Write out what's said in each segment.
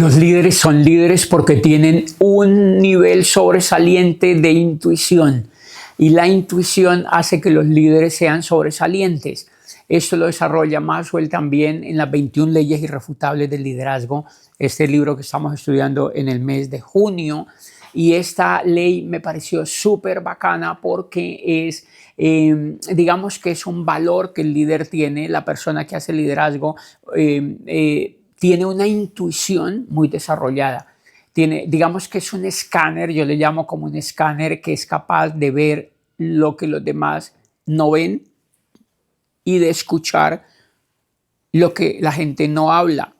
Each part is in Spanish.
Los líderes son líderes porque tienen un nivel sobresaliente de intuición y la intuición hace que los líderes sean sobresalientes. Esto lo desarrolla Maxwell también en las 21 leyes irrefutables del liderazgo, este libro que estamos estudiando en el mes de junio. Y esta ley me pareció súper bacana porque es, digamos que es un valor que el líder tiene, la persona que hace liderazgo, tiene una intuición muy desarrollada. Digamos que es un escáner, yo le llamo como un escáner que es capaz de ver lo que los demás no ven y de escuchar lo que la gente no habla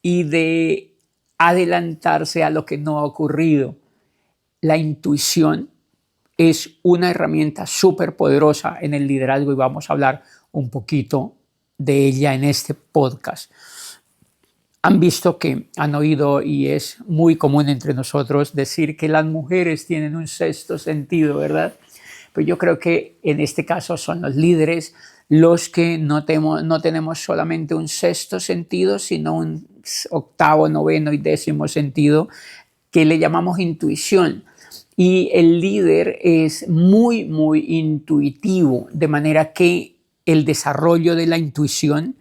y de adelantarse a lo que no ha ocurrido. La intuición es una herramienta súper poderosa en el liderazgo y vamos a hablar un poquito de ella en este podcast. Han visto que han oído, y es muy común entre nosotros, decir que las mujeres tienen un sexto sentido, ¿verdad? Pues yo creo que en este caso son los líderes los que no tenemos solamente un sexto sentido, sino un octavo, noveno y décimo sentido que le llamamos intuición. Y el líder es muy, muy intuitivo, de manera que el desarrollo de la intuición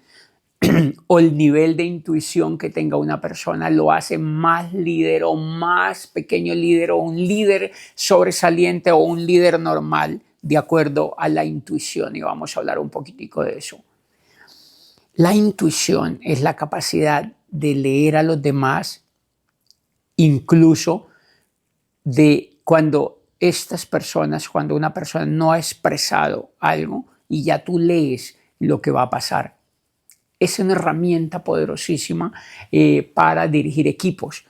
o el nivel de intuición que tenga una persona lo hace más líder o más pequeño líder o un líder sobresaliente o un líder normal de acuerdo a la intuición, y vamos a hablar un poquitico de eso. La intuición es la capacidad de leer a los demás, incluso de cuando una persona no ha expresado algo y ya tú lees lo que va a pasar. Es una herramienta poderosísima para dirigir equipos.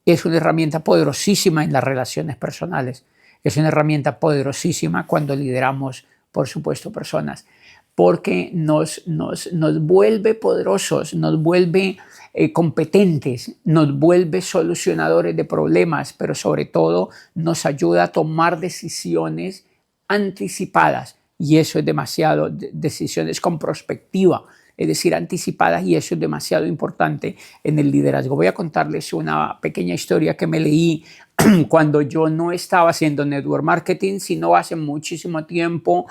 Es una herramienta poderosísima en las relaciones personales. Es una herramienta poderosísima cuando lideramos, por supuesto, personas, porque nos vuelve poderosos, nos vuelve competentes, nos vuelve solucionadores de problemas, pero sobre todo nos ayuda a tomar decisiones anticipadas. Y eso es demasiado, decisiones con perspectiva, es decir, anticipadas, y eso es demasiado importante en el liderazgo. Voy a contarles una pequeña historia que me leí cuando yo no estaba haciendo network marketing, sino hace muchísimo tiempo,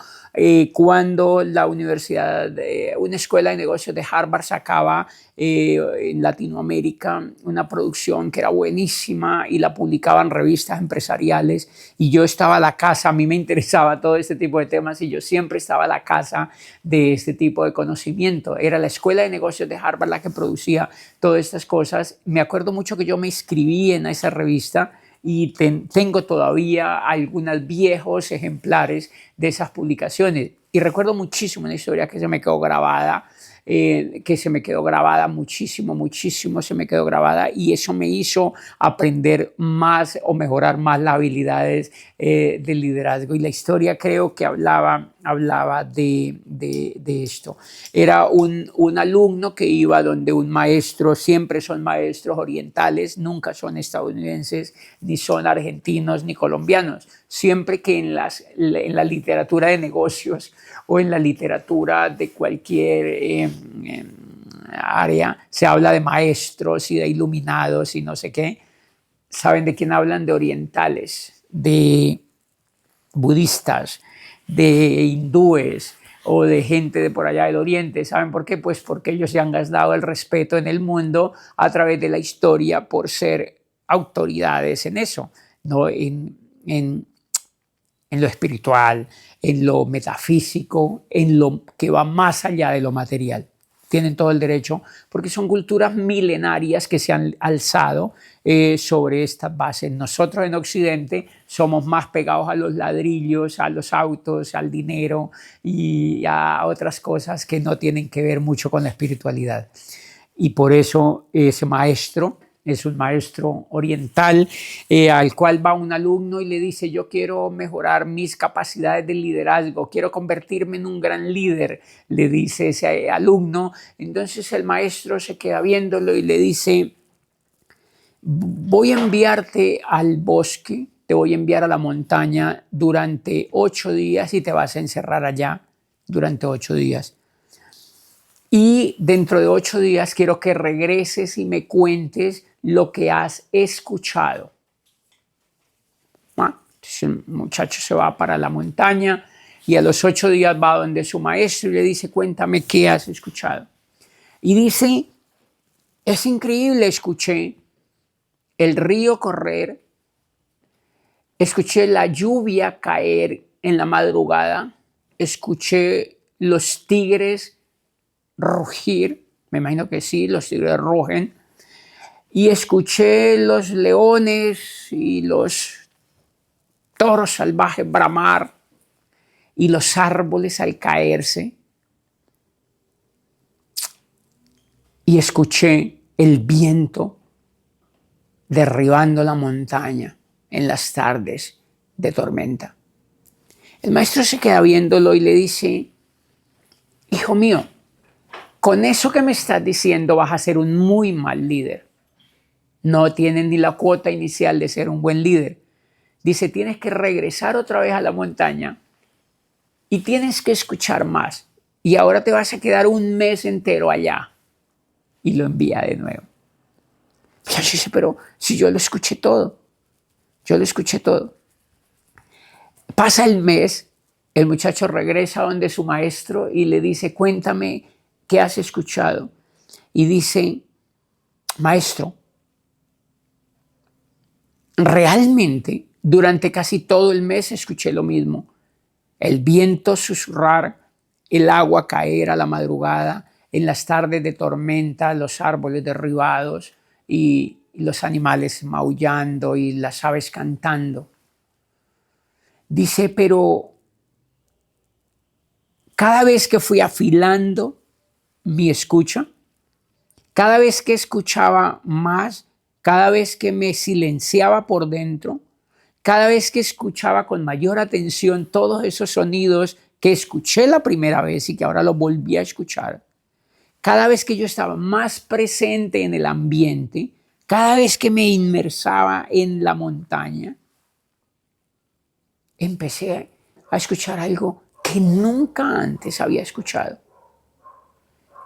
cuando la universidad, una escuela de negocios de Harvard sacaba en Latinoamérica una producción que era buenísima y la publicaban revistas empresariales, y yo estaba a la casa, a mí me interesaba todo este tipo de temas y yo siempre estaba a la casa de este tipo de conocimiento. Era la escuela de negocios de Harvard la que producía todas estas cosas. Me acuerdo mucho que yo me inscribí en esa revista y tengo todavía algunos viejos ejemplares de esas publicaciones. Y recuerdo muchísimo una historia que se me quedó grabada, muchísimo se me quedó grabada, y eso me hizo aprender más o mejorar más las habilidades del liderazgo. Y la historia creo que hablaba de esto. Era un alumno que iba donde un maestro, siempre son maestros orientales, nunca son estadounidenses, ni son argentinos, ni colombianos. Siempre que en la literatura de negocios o en la literatura de cualquier área se habla de maestros y de iluminados y no sé qué, ¿saben de quién hablan? De orientales, de budistas, de hindúes o de gente de por allá del oriente. ¿Saben por qué? Pues porque ellos se han ganado el respeto en el mundo a través de la historia por ser autoridades en eso, ¿no? En lo espiritual, en lo metafísico, en lo que va más allá de lo material. Tienen todo el derecho, porque son culturas milenarias que se han alzado sobre estas bases. Nosotros en Occidente somos más pegados a los ladrillos, a los autos, al dinero y a otras cosas que no tienen que ver mucho con la espiritualidad. Y por eso ese maestro es un maestro oriental al cual va un alumno y le dice: yo quiero mejorar mis capacidades de liderazgo, quiero convertirme en un gran líder, le dice ese alumno. Entonces el maestro se queda viéndolo y le dice: voy a enviarte al bosque, te voy a enviar a la montaña durante 8 días y te vas a encerrar allá durante 8 días. Y dentro de 8 días quiero que regreses y me cuentes lo que has escuchado. Entonces el muchacho se va para la montaña y a los 8 días va donde su maestro y le dice, cuéntame qué has escuchado. Y dice, es increíble, escuché el río correr, escuché la lluvia caer en la madrugada, escuché los tigres rugir, me imagino que sí, los tigres rugen, y escuché los leones y los toros salvajes bramar y los árboles al caerse, y escuché el viento derribando la montaña en las tardes de tormenta. El maestro se queda viéndolo y le dice, hijo mío, con eso que me estás diciendo vas a ser un muy mal líder. No tienes ni la cuota inicial de ser un buen líder. Dice, tienes que regresar otra vez a la montaña y tienes que escuchar más. Y ahora te vas a quedar un mes entero allá. Y lo envía de nuevo. Y yo dice, pero si yo lo escuché todo. Yo lo escuché todo. Pasa el mes, el muchacho regresa donde su maestro y le dice, cuéntame qué has escuchado. Y dice, maestro, realmente durante casi todo el mes escuché lo mismo. El viento susurrar, el agua caer a la madrugada, en las tardes de tormenta, los árboles derribados y los animales maullando y las aves cantando. Dice, pero cada vez que fui afilando mi escucha, cada vez que escuchaba más, cada vez que me silenciaba por dentro, cada vez que escuchaba con mayor atención todos esos sonidos que escuché la primera vez y que ahora los volví a escuchar, cada vez que yo estaba más presente en el ambiente, cada vez que me inmersaba en la montaña, empecé a escuchar algo que nunca antes había escuchado.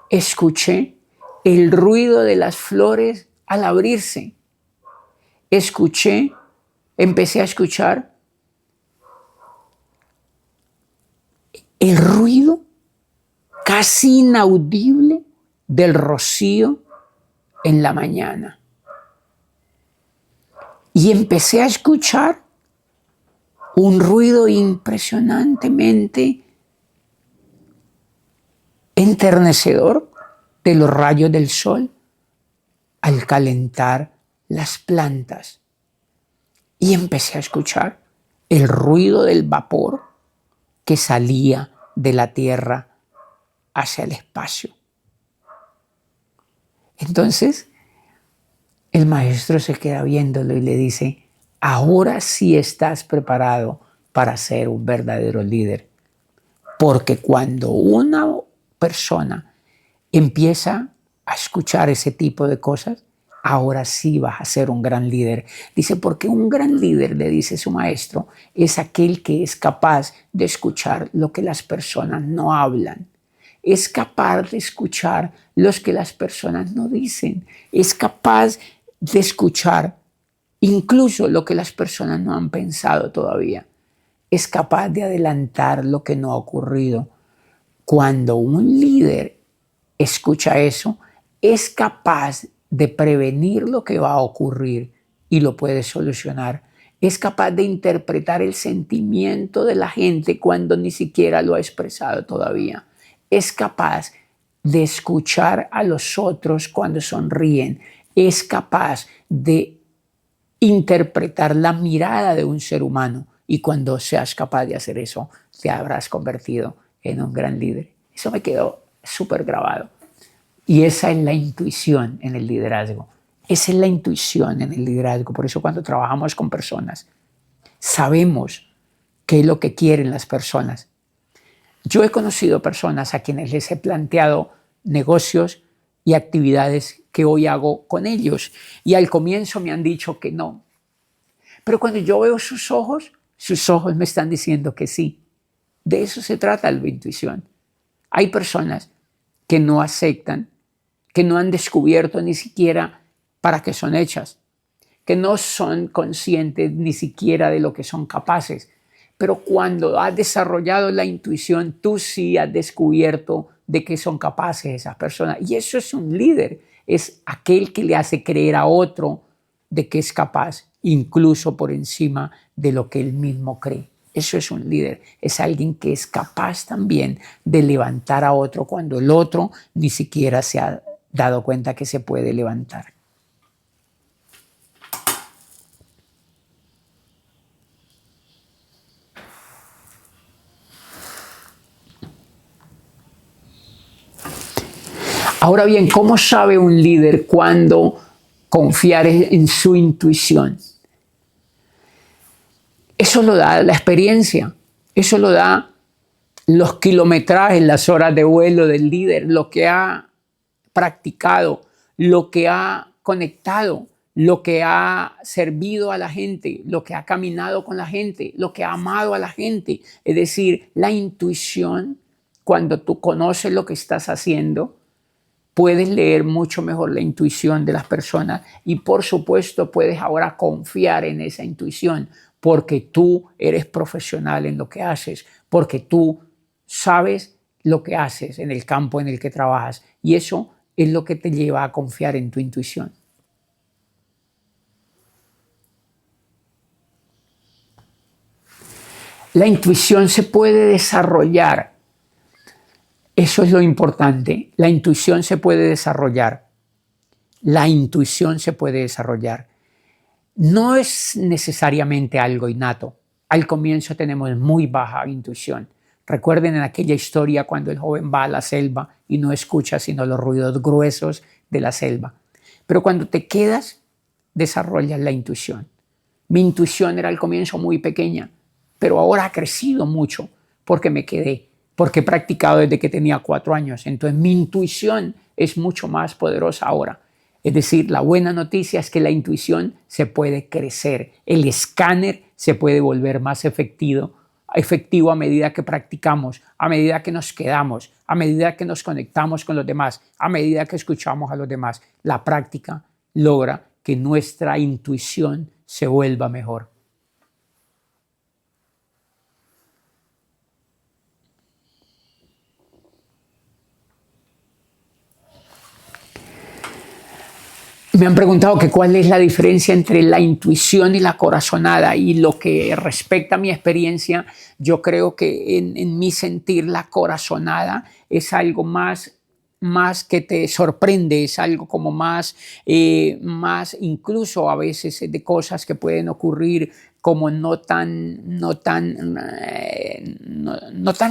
Escuché el ruido de las flores al abrirse. Empecé a escuchar el ruido casi inaudible del rocío en la mañana. Y empecé a escuchar un ruido impresionantemente enternecedor de los rayos del sol al calentar las plantas. Y empecé a escuchar el ruido del vapor que salía de la tierra hacia el espacio. Entonces, el maestro se queda viéndolo y le dice, ahora sí estás preparado para ser un verdadero líder. Porque cuando una persona empieza a escuchar ese tipo de cosas, ahora sí vas a ser un gran líder. Dice, porque un gran líder, le dice su maestro, es aquel que es capaz de escuchar lo que las personas no hablan. Es capaz de escuchar lo que las personas no dicen. Es capaz de escuchar incluso lo que las personas no han pensado todavía. Es capaz de adelantar lo que no ha ocurrido. Cuando un líder escucha eso, es capaz de prevenir lo que va a ocurrir y lo puede solucionar. Es capaz de interpretar el sentimiento de la gente cuando ni siquiera lo ha expresado todavía. Es capaz de escuchar a los otros cuando sonríen. Es capaz de interpretar la mirada de un ser humano. Y cuando seas capaz de hacer eso, te habrás convertido en un gran líder. Eso me quedó súper grabado. Y esa es la intuición en el liderazgo. Esa es la intuición en el liderazgo. Por eso cuando trabajamos con personas, sabemos qué es lo que quieren las personas. Yo he conocido personas a quienes les he planteado negocios y actividades que hoy hago con ellos. Y al comienzo me han dicho que no. Pero cuando yo veo sus ojos me están diciendo que sí. De eso se trata la intuición. Hay personas que no aceptan, que no han descubierto ni siquiera para qué son hechas, que no son conscientes ni siquiera de lo que son capaces. Pero cuando has desarrollado la intuición, tú sí has descubierto de qué son capaces esas personas. Y eso es un líder, es aquel que le hace creer a otro de que es capaz, incluso por encima de lo que él mismo cree. Eso es un líder, es alguien que es capaz también de levantar a otro cuando el otro ni siquiera se ha dado cuenta que se puede levantar. Ahora bien, ¿cómo sabe un líder cuándo confiar en su intuición? Eso lo da la experiencia, eso lo da los kilometrajes, las horas de vuelo del líder, lo que ha practicado, lo que ha conectado, lo que ha servido a la gente, lo que ha caminado con la gente, lo que ha amado a la gente. Es decir, la intuición, cuando tú conoces lo que estás haciendo, puedes leer mucho mejor la intuición de las personas y por supuesto puedes ahora confiar en esa intuición porque tú eres profesional en lo que haces, porque tú sabes lo que haces en el campo en el que trabajas y eso es lo que te lleva a confiar en tu intuición. La intuición se puede desarrollar. Eso es lo importante. La intuición se puede desarrollar. La intuición se puede desarrollar. No es necesariamente algo innato. Al comienzo tenemos muy baja intuición. Recuerden en aquella historia cuando el joven va a la selva y no escucha sino los ruidos gruesos de la selva. Pero cuando te quedas, desarrollas la intuición. Mi intuición era al comienzo muy pequeña, pero ahora ha crecido mucho porque me quedé, porque he practicado desde que tenía 4 años. Entonces mi intuición es mucho más poderosa ahora. Es decir, la buena noticia es que la intuición se puede crecer, el escáner se puede volver más efectivo a medida que practicamos, a medida que nos quedamos, a medida que nos conectamos con los demás, a medida que escuchamos a los demás. La práctica logra que nuestra intuición se vuelva mejor. Me han preguntado que cuál es la diferencia entre la intuición y la corazonada y lo que respecta a mi experiencia, yo creo que en mi sentir la corazonada es algo más que te sorprende, es algo como más incluso a veces de cosas que pueden ocurrir como no tan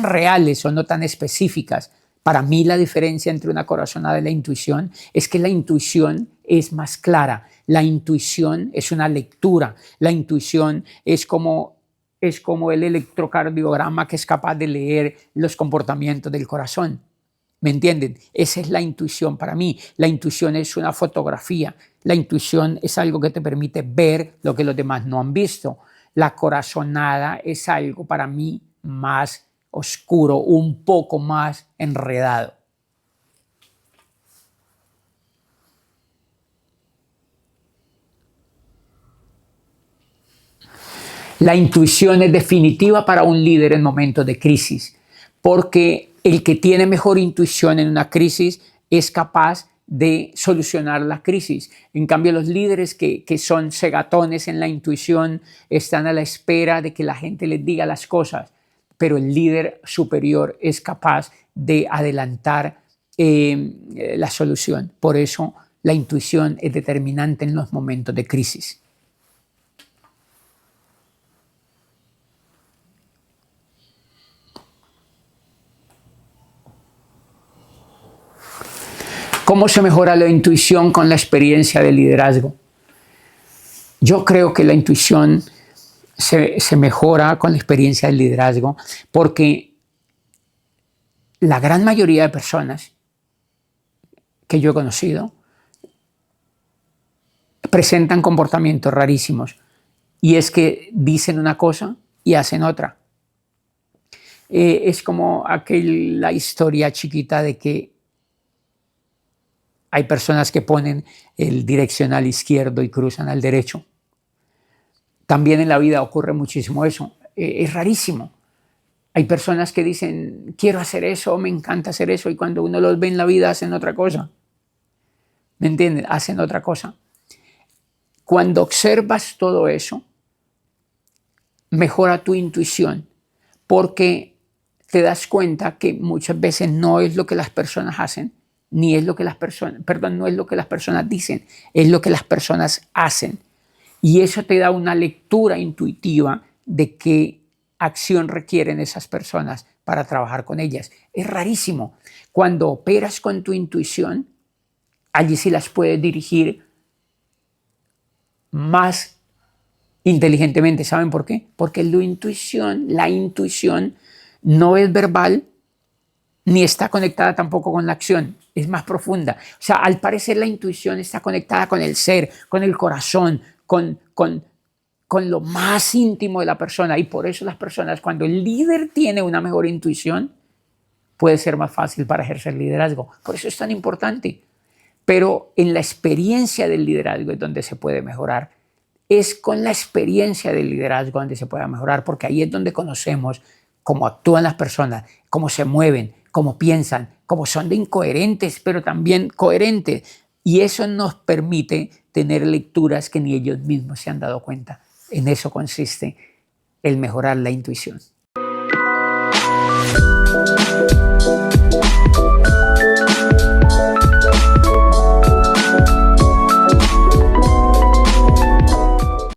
reales o no tan específicas. Para mí la diferencia entre una corazonada y la intuición es que la intuición es más clara, la intuición es una lectura, la intuición es como el electrocardiograma que es capaz de leer los comportamientos del corazón. ¿Me entienden? Esa es la intuición para mí. La intuición es una fotografía. La intuición es algo que te permite ver lo que los demás no han visto. La corazonada es algo para mí más oscuro, un poco más enredado. La intuición es definitiva para un líder en momentos de crisis, porque el que tiene mejor intuición en una crisis es capaz de solucionar la crisis. En cambio, los líderes que son cegatones en la intuición están a la espera de que la gente les diga las cosas, pero el líder superior es capaz de adelantar la solución. Por eso la intuición es determinante en los momentos de crisis. ¿Cómo se mejora la intuición con la experiencia de liderazgo? Yo creo que la intuición se mejora con la experiencia del liderazgo porque la gran mayoría de personas que yo he conocido presentan comportamientos rarísimos y es que dicen una cosa y hacen otra. Es como la historia chiquita de que Hay personas que ponen el direccional izquierdo y cruzan al derecho. También en la vida ocurre muchísimo eso. Es rarísimo. Hay personas que dicen, quiero hacer eso, me encanta hacer eso, y cuando uno los ve en la vida hacen otra cosa. ¿Me entienden? Hacen otra cosa. Cuando observas todo eso, mejora tu intuición, porque te das cuenta que muchas veces no es lo que las personas hacen, ni es lo que las personas, perdón, no es lo que las personas dicen, es lo que las personas hacen. Y eso te da una lectura intuitiva de qué acción requieren esas personas para trabajar con ellas. Es rarísimo. Cuando operas con tu intuición, allí sí las puedes dirigir más inteligentemente. ¿Saben por qué? Porque la intuición no es verbal ni está conectada tampoco con la acción, es más profunda. O sea, al parecer la intuición está conectada con el ser, con el corazón, con lo más íntimo de la persona, y por eso las personas, cuando el líder tiene una mejor intuición, puede ser más fácil para ejercer liderazgo. Por eso es tan importante. Pero en la experiencia del liderazgo es donde se puede mejorar. Es con la experiencia del liderazgo donde se puede mejorar, porque ahí es donde conocemos cómo actúan las personas, cómo se mueven, cómo piensan, cómo son de incoherentes, pero también coherentes. Y eso nos permite tener lecturas que ni ellos mismos se han dado cuenta. En eso consiste el mejorar la intuición.